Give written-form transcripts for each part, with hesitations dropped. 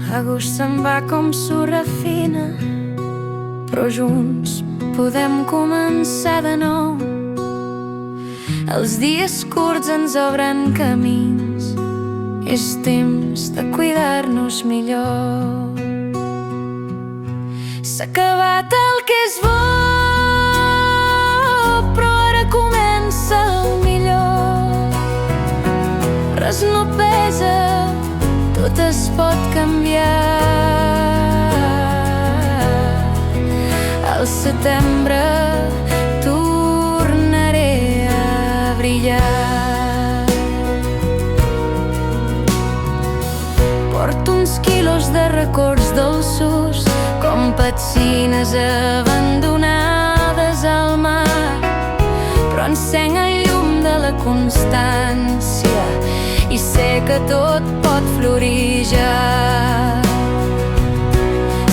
Agost se'n va com sorra fina, però junts podem començar de nou. Els dies curts ens obren camins, és temps de cuidar-nos millor. S'ha acabat el que és bo, però ara comença el millor. Res no pesa, tot es pot canviar. Al setembre tornaré a brillar. Porto uns quilos de records dolços, com petxines abandonades al mar, però encenc el llum de la constància i sé que tot pot florir ja.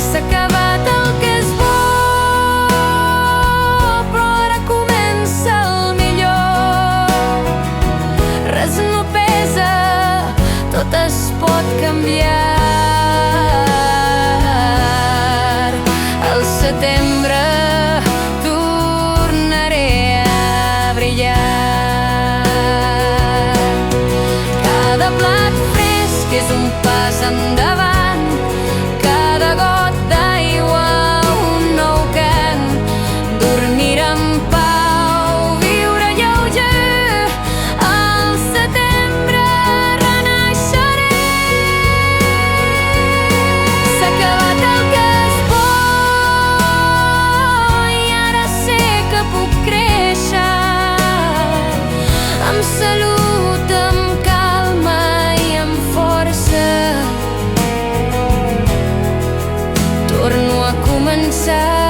S'ha acabat el que és bo, però ara comença el millor. Res no pesa, tot es pot canviar. Al setembre tornaré a brillar. Cada plat fresc és un pas endavant, cada got d'aigua un nou cant. Dormir en pau, viure lleuger, al setembre renaixeré. S'ha acabat el que és bo i ara sé que puc créixer amb salut, amb calma i amb força. Torno a començar.